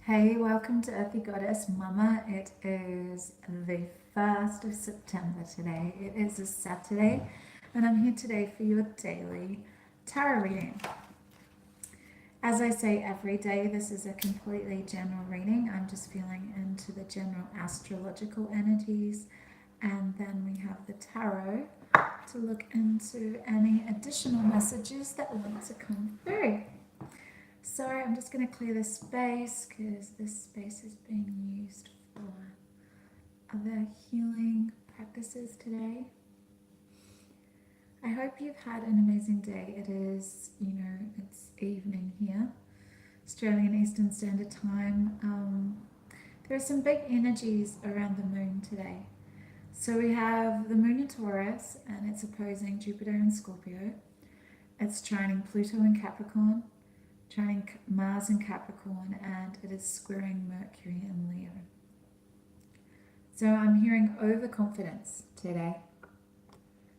Hey, welcome to Earthy Goddess Mama. It is the 1st of September today. It is a Saturday, and I'm here today for your daily tarot reading. As I say every day, this is a completely general reading. I'm just feeling into the general astrological energies, and then we have the tarot to look into any additional messages that want to come through. So I'm just going to clear this space because this space is being used for other healing practices today. I hope you've had an amazing day. It is, it's evening here, Australian Eastern Standard Time. There are some big energies around the moon today. So we have the moon in Taurus and it's opposing Jupiter in Scorpio. It's trining Pluto in Capricorn, trining Mars in Capricorn, and it is squaring Mercury in Leo. So I'm hearing overconfidence today,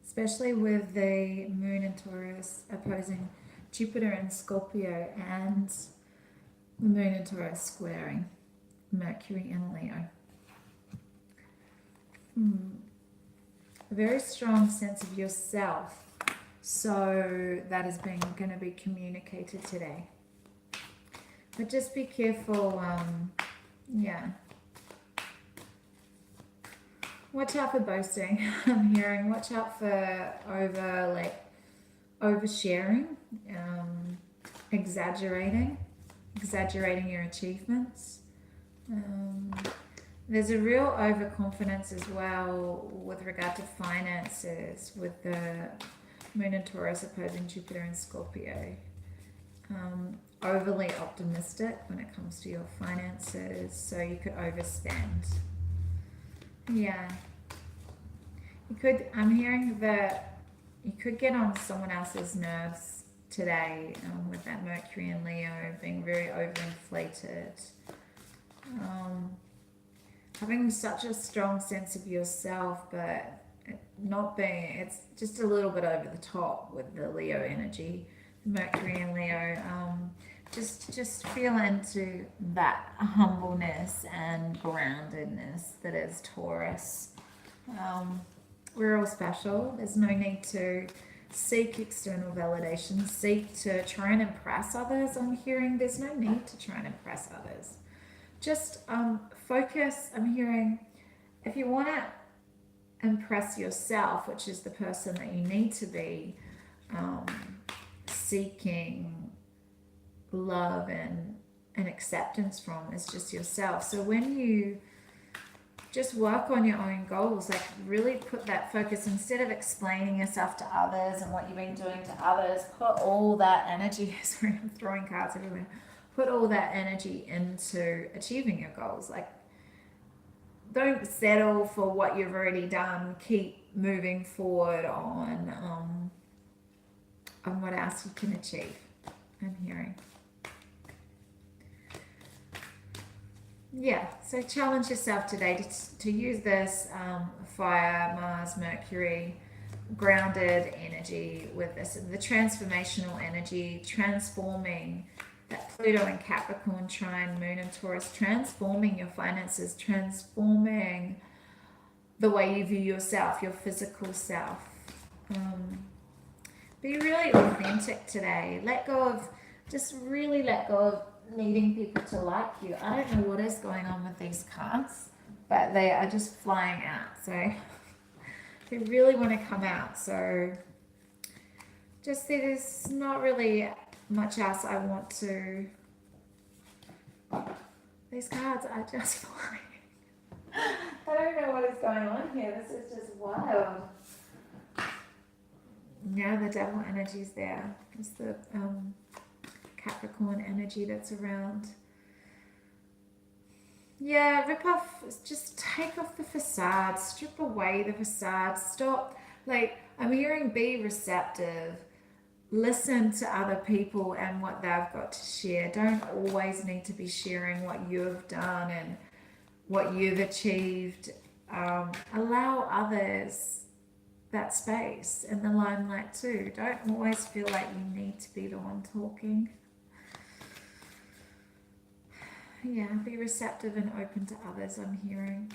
especially with the moon in Taurus opposing Jupiter in Scorpio and the moon in Taurus squaring Mercury in Leo. A very strong sense of yourself. So that is going to be communicated today. But just be careful, watch out for boasting. I'm hearing watch out for oversharing, exaggerating your achievements. There's a real overconfidence as well with regard to finances, with the moon in Taurus opposing Jupiter in Scorpio. Overly optimistic when it comes to your finances, so you could overspend. I'm hearing that you could get on someone else's nerves today, with that Mercury and Leo being very overinflated, having such a strong sense of yourself, but it's just a little bit over the top with the Leo energy, Mercury and Leo. Just feel into that humbleness and groundedness that is Taurus. We're all special. There's no need to seek external validation, seek to try and impress others. I'm hearing there's no need to try and impress others. Just focus. I'm hearing if you want to impress yourself, which is the person that you need to be, seeking love and acceptance from, is just yourself. So when you just work on your own goals, like really put that focus, instead of explaining yourself to others and what you've been doing to others, put all that energy, sorry, I'm throwing cards everywhere, put all that energy into achieving your goals. Like, don't settle for what you've already done. Keep moving forward on what else you can achieve. I'm hearing. So challenge yourself today to use this fire, Mars, Mercury, grounded energy with this, the transformational energy, transforming that Pluto and Capricorn trine, moon and Taurus, transforming your finances, transforming the way you view yourself, your physical self. Be really authentic today. Let go of needing people to like you. I don't know what is going on with these cards, but they are just flying out. So they really want to come out. So just there's not really much else I want to. These cards are just flying. I don't know what is going on here. This is just wild. Yeah, the devil energy's there. It's the Capricorn energy that's around. Rip off, just take off the facade, strip away the facade, stop. Like, I'm hearing be receptive, listen to other people and what they've got to share. Don't always need to be sharing what you've done and what you've achieved. Allow others that space and the limelight too. Don't always feel like you need to be the one talking. Yeah, be receptive and open to others, I'm hearing.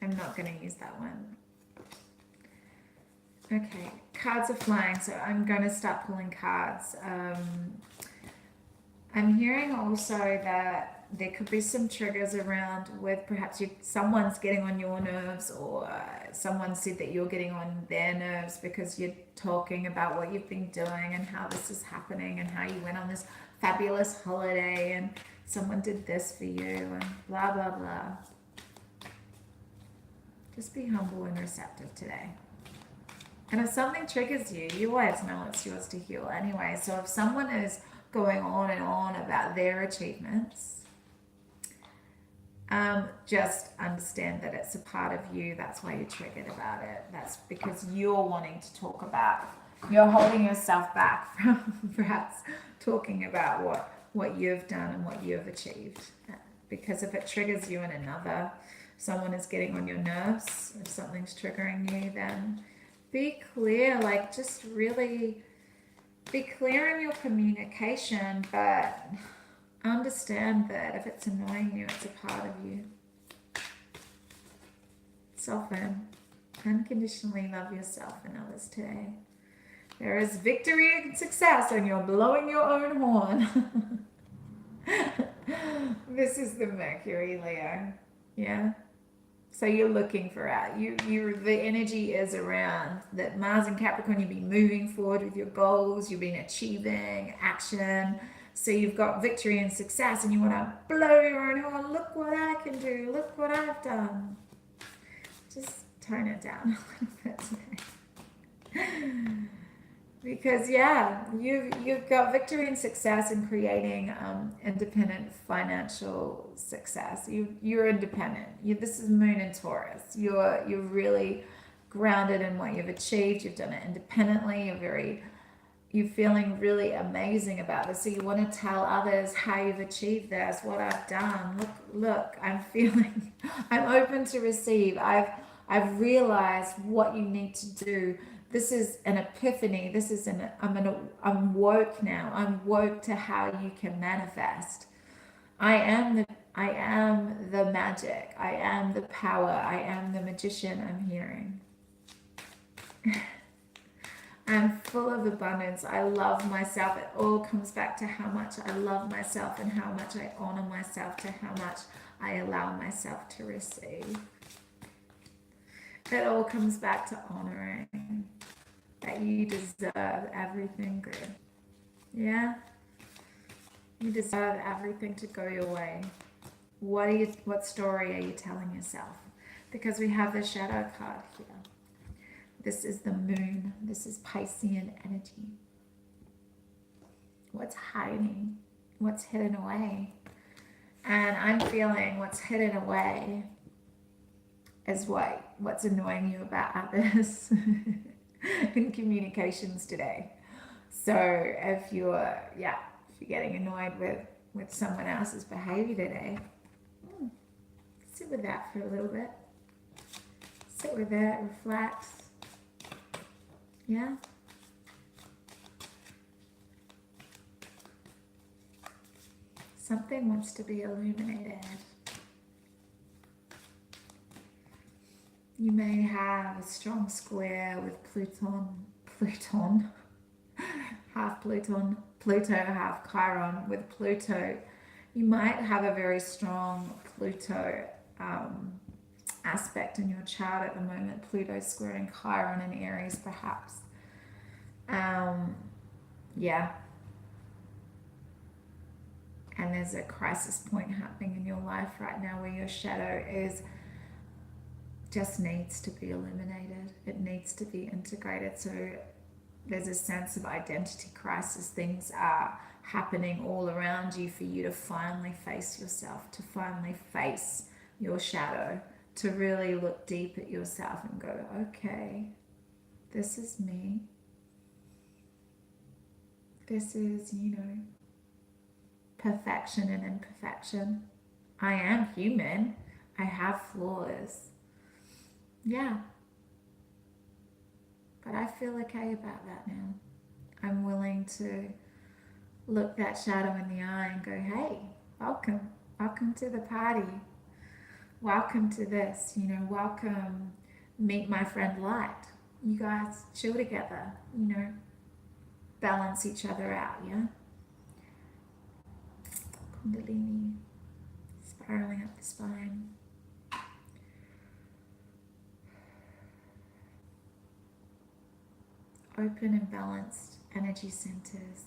I'm not going to use that one. Okay, cards are flying, so I'm going to start pulling cards. I'm hearing also that there could be some triggers around with perhaps someone's getting on your nerves, or someone said that you're getting on their nerves because you're talking about what you've been doing and how this is happening and how you went on this fabulous holiday and someone did this for you and blah, blah, blah. Just be humble and receptive today. And if something triggers you, you always know it's yours to heal anyway. So if someone is going on and on about their achievements, just understand that it's a part of you. That's why you're triggered about it. That's because you're wanting to talk about, you're holding yourself back from perhaps talking about what you've done and what you've achieved. Because if it triggers you in another, someone is getting on your nerves, if something's triggering you, then be clear, like just really be clear in your communication, but understand that if it's annoying you, it's a part of you. Soften. Unconditionally love yourself and others today. There is victory and success, and you're blowing your own horn. This is the Mercury, Leo. Yeah. So you're looking for out. The energy is around that Mars and Capricorn. You've been moving forward with your goals. You've been achieving action. So you've got victory and success, and you want to blow your own horn. Look what I can do. Look what I've done. Just tone it down a little bit today. Because yeah, you've got victory and success in creating independent financial success. You're independent. This is Moon in Taurus. You're really grounded in what you've achieved. You've done it independently. You're feeling really amazing about this. So you want to tell others how you've achieved this, what I've done. Look, I'm feeling, I'm open to receive. I've realized what you need to do. This is an epiphany. This is I'm woke now. I'm woke to how you can manifest. I am the magic. I am the power. I am the magician, I'm hearing. I'm full of abundance. I love myself. It all comes back to how much I love myself and how much I honor myself, to how much I allow myself to receive. It all comes back to honoring that you deserve everything good. Yeah? You deserve everything to go your way. What story are you telling yourself? Because we have the shadow card here. This is the moon. This is Piscean energy. What's hiding? What's hidden away? And I'm feeling what's hidden away is what's annoying you about others in communications today. So if you're getting annoyed with someone else's behavior today, sit with that for a little bit. Sit with it, reflect. Yeah. Something wants to be illuminated. You may have a strong square with Pluto, half half Chiron. With Pluto, you might have a very strong Pluto aspect in your chart at the moment. Pluto squaring Chiron in Aries, perhaps. Yeah. And there's a crisis point happening in your life right now where your shadow just needs to be illuminated. It needs to be integrated. So there's a sense of identity crisis. Things are happening all around you for you to finally face yourself, to finally face your shadow, to really look deep at yourself and go, okay, this is me. This is, perfection and imperfection. I am human. I have flaws. Yeah. feel okay about that now. I'm willing to look that shadow in the eye and go, hey, welcome to the party. Welcome to this, you know, welcome, meet my friend Light. You guys chill together, you know, balance each other out, yeah? Kundalini, spiraling up the spine. Open and balanced energy centers.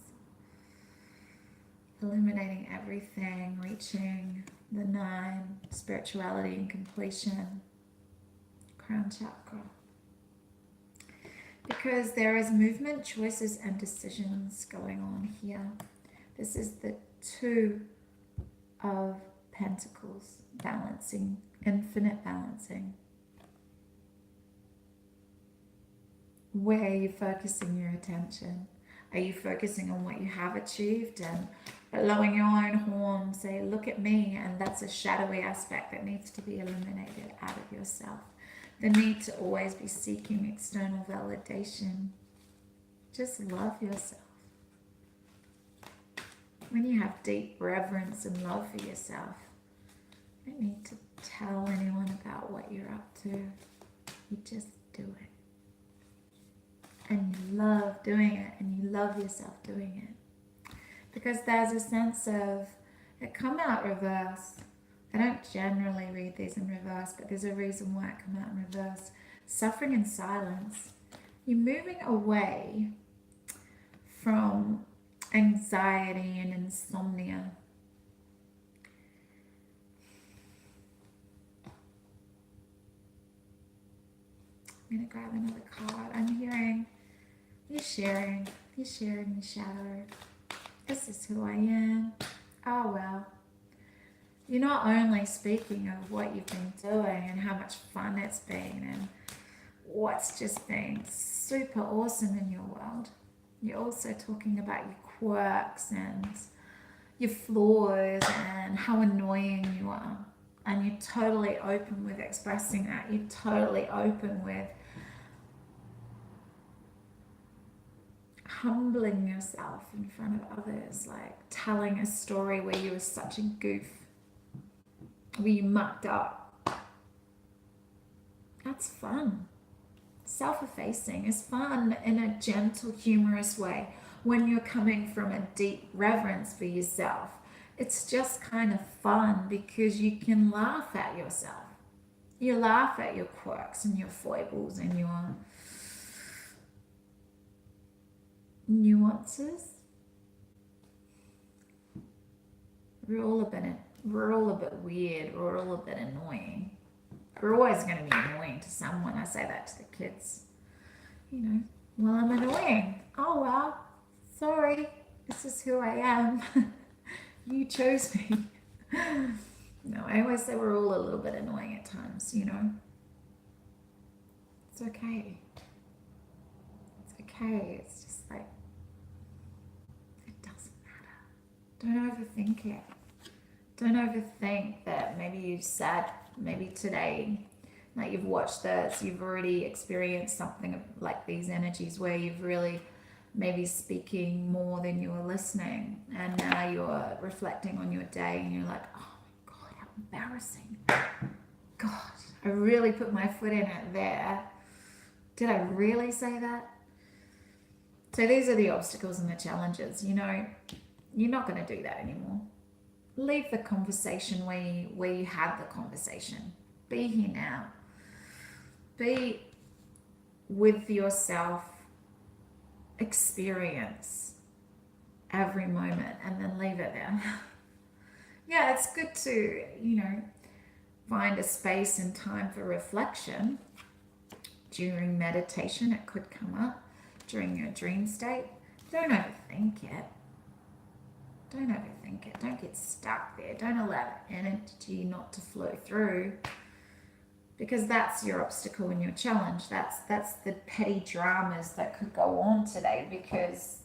Illuminating everything, reaching the 9, spirituality and completion, crown chakra. Because there is movement, choices, and decisions going on here. This is the 2 of Pentacles, balancing, infinite balancing. Where are you focusing your attention? Are you focusing on what you have achieved and blowing your own horn, say, look at me? And that's a shadowy aspect that needs to be eliminated out of yourself. The need to always be seeking external validation. Just love yourself. When you have deep reverence and love for yourself, you don't need to tell anyone about what you're up to. You just do it. And you love doing it, and you love yourself doing it. Because there's a sense of, it come out reverse. I don't generally read these in reverse, but there's a reason why it come out in reverse. Suffering in silence. You're moving away from anxiety and insomnia. I'm going to grab another card. I'm hearing you're sharing your shadow. This is who I am. Oh well. You're not only speaking of what you've been doing and how much fun it's been and what's just been super awesome in your world. You're also talking about your quirks and your flaws and how annoying you are. And you're totally open with expressing that. You're totally open with humbling yourself in front of others, like telling a story where you were such a goof, where you mucked up. That's fun. Self-effacing is fun in a gentle, humorous way when you're coming from a deep reverence for yourself. It's just kind of fun because you can laugh at yourself. You laugh at your quirks and your foibles and your nuances. We're all a bit weird. We're all a bit annoying. We're always going to be annoying to someone. I say that to the kids. You know, well, I'm annoying. Oh, well, sorry. This is who I am. You chose me. No, I always say we're all a little bit annoying at times, you know. It's okay. It's okay. It's just like, it doesn't matter. Don't overthink it. Don't overthink that maybe you've sat, maybe today, like you've watched this, you've already experienced something like these energies where you've really maybe speaking more than you were listening, and now you're reflecting on your day and you're like, oh my God, how embarrassing. God, I really put my foot in it there. Did I really say that? So these are the obstacles and the challenges. You know, you're not going to do that anymore. Leave the conversation where you had the conversation. Be here now. Be with yourself. Experience every moment and then leave it there. Yeah, it's good to, you know, find a space and time for reflection. During meditation, it could come up. During your dream state, don't overthink it. Don't overthink it. Don't get stuck there. Don't allow energy not to flow through, because that's your obstacle and your challenge. That's the petty dramas that could go on today, because,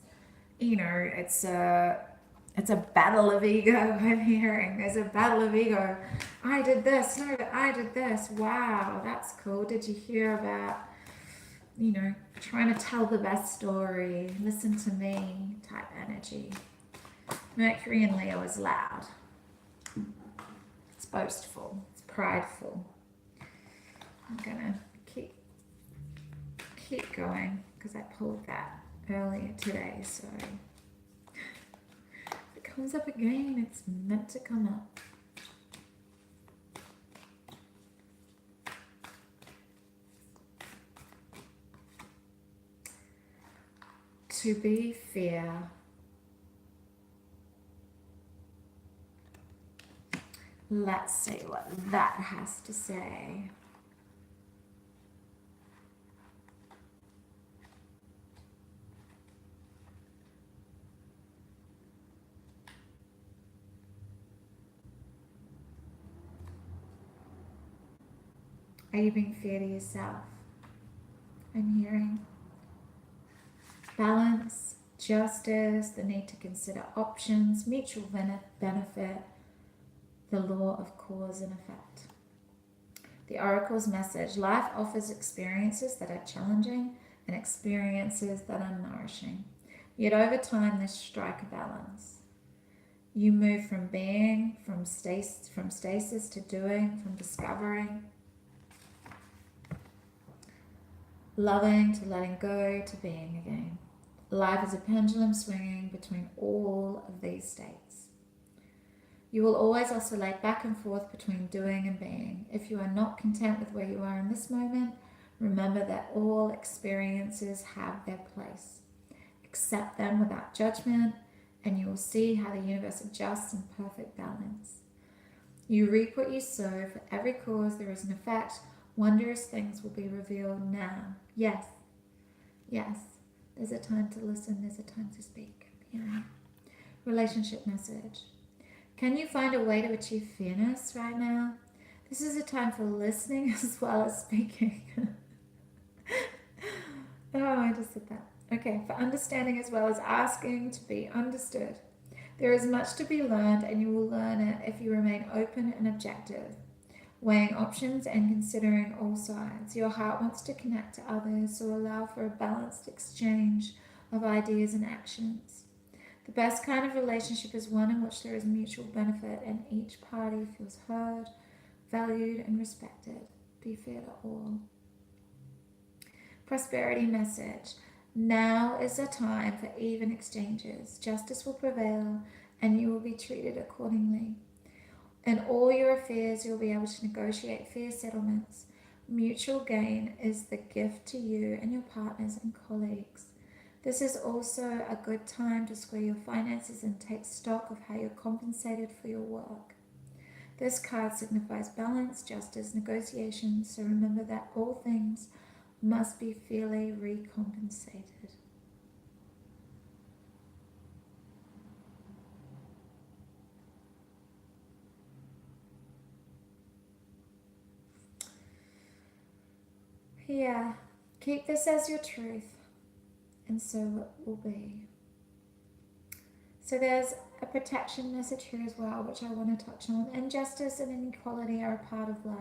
you know, it's a battle of ego. I'm hearing there's a battle of ego. I did this. No, I did this. Wow, that's cool. Did you hear about you know, trying to tell the best story, listen to me type energy. Mercury in Leo is loud. It's boastful. It's prideful. I'm gonna keep going because I pulled that earlier today, so if it comes up again, it's meant to come up. To be fair, let's see what that has to say. Are you being fair to yourself? I'm hearing balance, justice, the need to consider options, mutual benefit, the law of cause and effect. The Oracle's message: life offers experiences that are challenging and experiences that are nourishing. Yet over time, they strike a balance. You move from being, from stasis to doing, from discovering, loving to letting go to being again. Life is a pendulum swinging between all of these states. You will always oscillate back and forth between doing and being. If you are not content with where you are in this moment, remember that all experiences have their place. Accept them without judgment, and you will see how the universe adjusts in perfect balance. You reap what you sow. For every cause there is an effect. Wondrous things will be revealed now. Yes, yes. There's a time to listen. There's a time to speak. Yeah. Relationship message. Can you find a way to achieve fairness right now? This is a time for listening as well as speaking. Oh, I just said that. Okay, for understanding as well as asking to be understood. There is much to be learned, and you will learn it if you remain open and objective, weighing options and considering all sides. Your heart wants to connect to others, so allow for a balanced exchange of ideas and actions. The best kind of relationship is one in which there is mutual benefit and each party feels heard, valued, and respected. Be fair to all. Prosperity message. Now is the time for even exchanges. Justice will prevail and you will be treated accordingly. In all your affairs, you'll be able to negotiate fair settlements. Mutual gain is the gift to you and your partners and colleagues. This is also a good time to square your finances and take stock of how you're compensated for your work. This card signifies balance, justice, negotiations, so remember that all things must be fairly recompensated. Yeah, keep this as your truth, and so it will be. So there's a protection message here as well, which I want to touch on. Injustice and inequality are a part of life,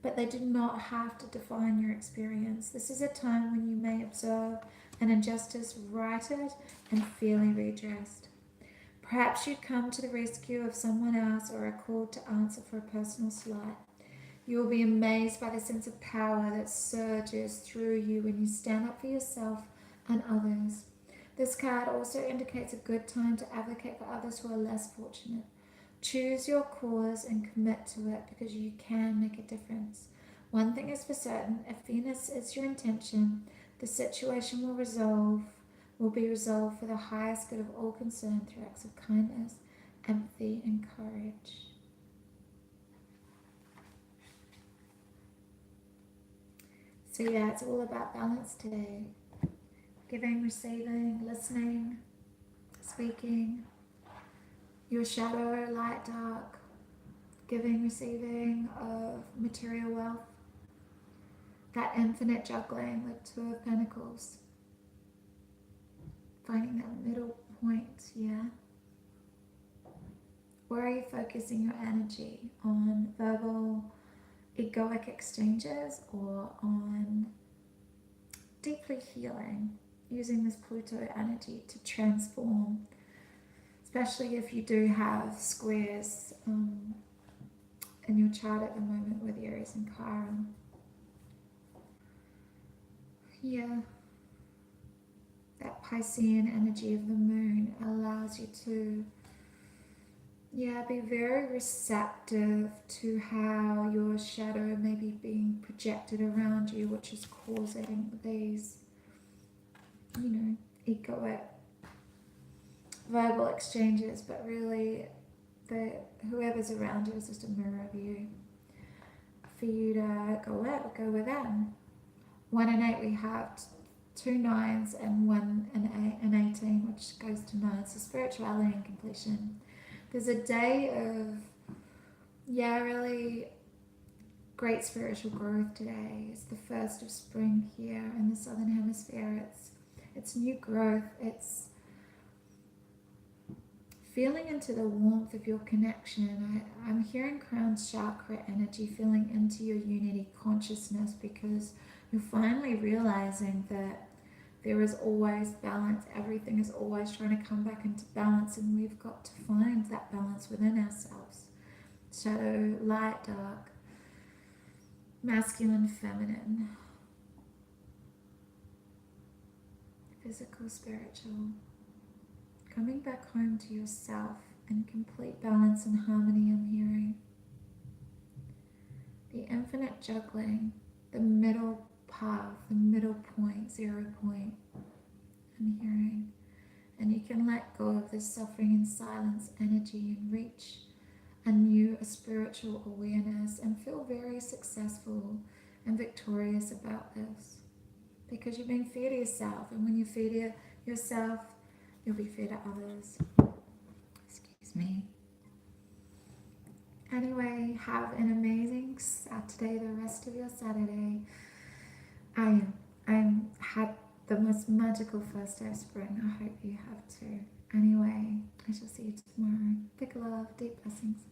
but they do not have to define your experience. This is a time when you may observe an injustice righted and fairly redressed. Perhaps you come to the rescue of someone else or are called to answer for a personal slight. You will be amazed by the sense of power that surges through you when you stand up for yourself and others. This card also indicates a good time to advocate for others who are less fortunate. Choose your cause and commit to it because you can make a difference. One thing is for certain: if Venus is your intention, the situation will be resolved for the highest good of all concerned through acts of kindness, empathy, and courage. So yeah, it's all about balance today. Giving, receiving, listening, speaking, your shadow, light, dark, giving, receiving of material wealth, that infinite juggling with Two of Pentacles, finding that middle point, yeah? Where are you focusing your energy? On verbal, egoic exchanges, or on really healing, using this Pluto energy to transform, especially if you do have squares in your chart at the moment with Aries and Chiron. Yeah, that Piscean energy of the moon allows you to, yeah, be very receptive to how your shadow may be being projected around you, which is causing these, you know, egoic verbal exchanges, but really whoever's around you is just a mirror of you for you to go out, go within. 1 and 8 we have 2 9s and 1 and 18, which goes to 9. So spirituality and completion. There's a day of, yeah, really great spiritual growth today. It's the first of spring here in the southern hemisphere. It's new growth. It's feeling into the warmth of your connection. I'm hearing crown chakra energy, feeling into your unity consciousness, because you're finally realizing that there is always balance. Everything is always trying to come back into balance, and we've got to find that balance within ourselves. Shadow, light, dark, masculine, feminine, physical, spiritual. Coming back home to yourself in complete balance and harmony, I'm hearing. The infinite juggling, the middle path, the middle point, 0 point, I'm hearing. And you can let go of this suffering and silence energy and reach a new spiritual awareness and feel very successful and victorious about this. Because you're being fair to yourself, and when you feed yourself, you'll be fair to others. Excuse me. Anyway, have an amazing Saturday, the rest of your Saturday. I had the most magical first day of spring. I hope you have too. Anyway, I shall see you tomorrow. Big love, deep blessings.